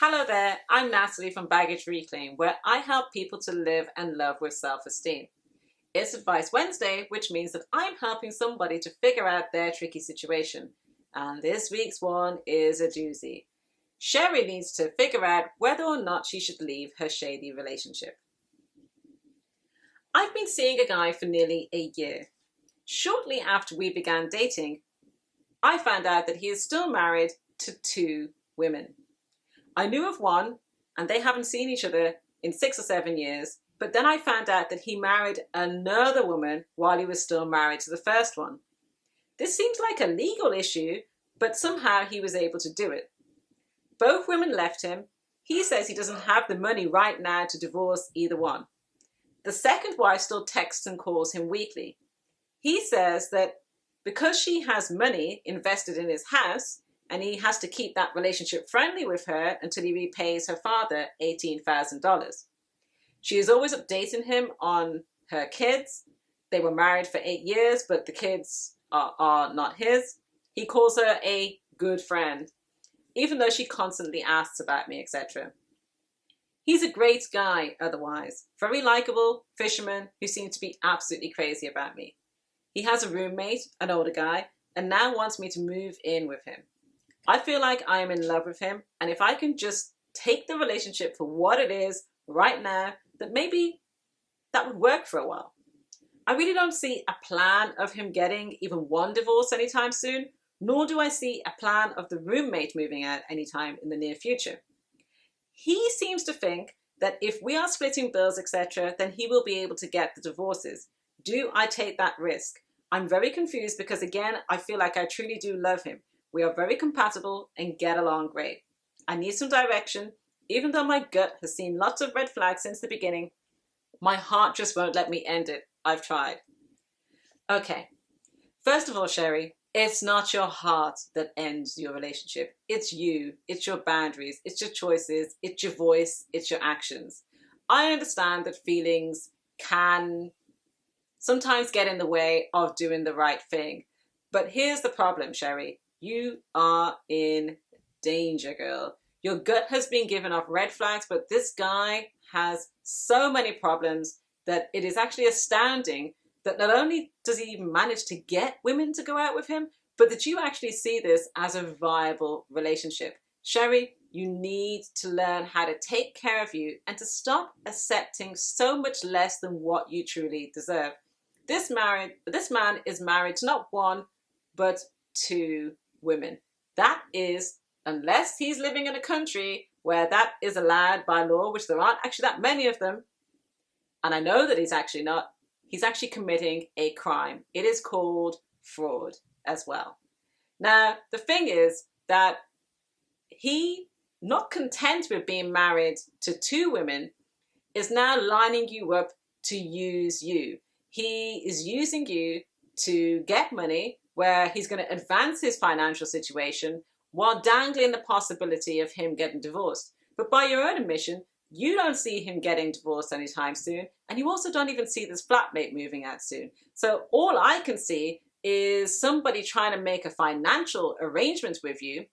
Hello there, I'm Natalie from Baggage Reclaim, where I help people to live and love with self-esteem. It's Advice Wednesday, which means that I'm helping somebody to figure out their tricky situation. And this week's one is a doozy. Sherry needs to figure out whether or not she should leave her shady relationship. I've been seeing a guy for nearly a year. Shortly after we began dating, I found out that he is still married to 2 women. I knew of one, and they haven't seen each other in 6 or 7 years, but then I found out that he married another woman while he was still married to the first one. This seems like a legal issue, but somehow he was able to do it. Both women left him. He says he doesn't have the money right now to divorce either one. The second wife still texts and calls him weekly. He says that because she has money invested in his house, and he has to keep that relationship friendly with her until he repays her father $18,000. She is always updating him on her kids. They were married for 8 years, but the kids are not his. He calls her a good friend, even though she constantly asks about me, etc. He's a great guy otherwise. Very likable, fisherman who seems to be absolutely crazy about me. He has a roommate, an older guy, and now wants me to move in with him. I feel like I am in love with him, and if I can just take the relationship for what it is right now, that maybe that would work for a while. I really don't see a plan of him getting even one divorce anytime soon, nor do I see a plan of the roommate moving out anytime in the near future. He seems to think that if we are splitting bills, etc., then he will be able to get the divorces. Do I take that risk? I'm very confused because, again, I feel like I truly do love him. We are very compatible and get along great. I need some direction. Even though my gut has seen lots of red flags since the beginning, my heart just won't let me end it. I've tried. Okay. First of all, Sherry, it's not your heart that ends your relationship. It's you. It's your boundaries. It's your choices. It's your voice. It's your actions. I understand that feelings can sometimes get in the way of doing the right thing. But here's the problem, Sherry. You are in danger, girl. Your gut has been given off red flags, but this guy has so many problems that it is actually astounding that not only does he manage to get women to go out with him, but that you actually see this as a viable relationship. Sherry, you need to learn how to take care of you and to stop accepting so much less than what you truly deserve. This man is married to not 1, but 2 women. That is, unless he's living in a country where that is allowed by law, which there aren't actually that many of them, and I know that he's actually committing a crime. It is called fraud as well. Now, the thing is that he, not content with being married to 2 women, is now lining you up to use you. He is using you to get money, where he's going to advance his financial situation while dangling the possibility of him getting divorced. But by your own admission, you don't see him getting divorced anytime soon, and you also don't even see this flatmate moving out soon. So all I can see is somebody trying to make a financial arrangement with you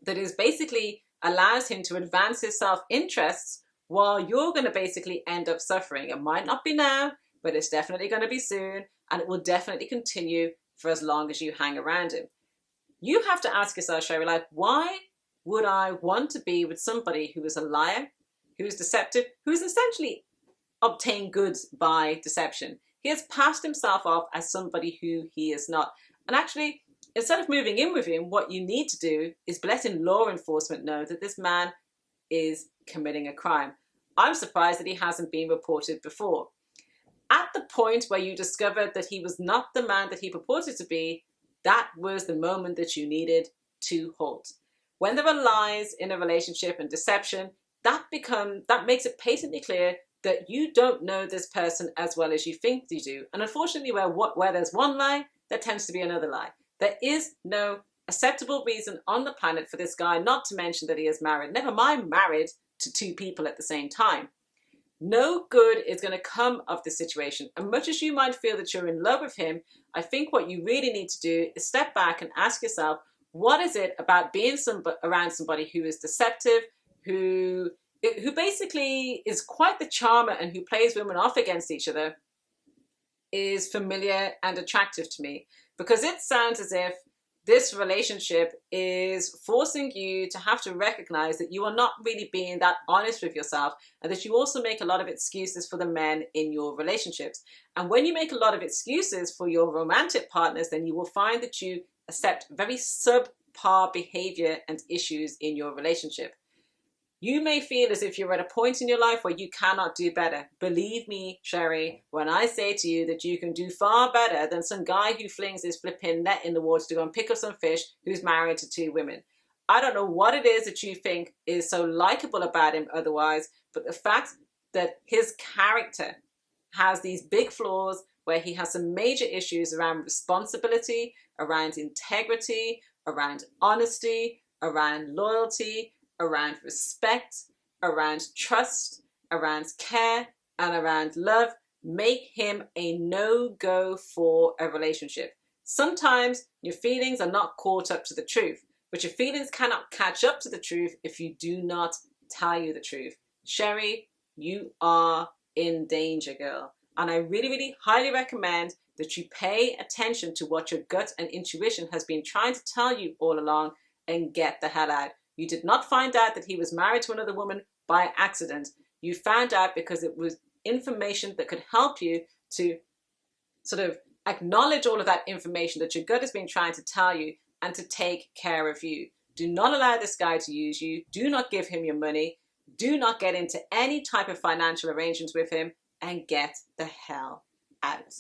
that is basically allows him to advance his self-interests while you're going to basically end up suffering. It might not be now, but it's definitely going to be soon, and it will definitely continue for as long as you hang around him. You have to ask yourself, Sherry, like, why would I want to be with somebody who is a liar, who is deceptive, who is essentially obtained goods by deception? He has passed himself off as somebody who he is not. And actually, instead of moving in with him, what you need to do is letting law enforcement know that this man is committing a crime. I'm surprised that he hasn't been reported before. At the point where you discovered that he was not the man that he purported to be, that was the moment that you needed to halt. When there are lies in a relationship and deception, that makes it patently clear that you don't know this person as well as you think you do. And unfortunately, where there's one lie, there tends to be another lie. There is no acceptable reason on the planet for this guy not to mention that he is married. Never mind married to 2 people at the same time. No good is going to come of this situation. And much as you might feel that you're in love with him, I think what you really need to do is step back and ask yourself, what is it about being around somebody who is deceptive, who basically is quite the charmer and who plays women off against each other is familiar and attractive to me, because it sounds as if this relationship is forcing you to have to recognize that you are not really being that honest with yourself, and that you also make a lot of excuses for the men in your relationships. And when you make a lot of excuses for your romantic partners, then you will find that you accept very subpar behavior and issues in your relationship. You may feel as if you're at a point in your life where you cannot do better. Believe me, Sherry, when I say to you that you can do far better than some guy who flings his flipping net in the water to go and pick up some fish who's married to 2 women. I don't know what it is that you think is so likable about him otherwise, but the fact that his character has these big flaws where he has some major issues around responsibility, around integrity, around honesty, around loyalty, around respect, around trust, around care, and around love, make him a no-go for a relationship. Sometimes your feelings are not caught up to the truth, but your feelings cannot catch up to the truth if you do not tell you the truth. Sherry, you are in danger, girl. And I really, really highly recommend that you pay attention to what your gut and intuition has been trying to tell you all along and get the hell out. You did not find out that he was married to another woman by accident. You found out because it was information that could help you to sort of acknowledge all of that information that your gut has been trying to tell you and to take care of you. Do not allow this guy to use you. Do not give him your money. Do not get into any type of financial arrangements with him, and get the hell out.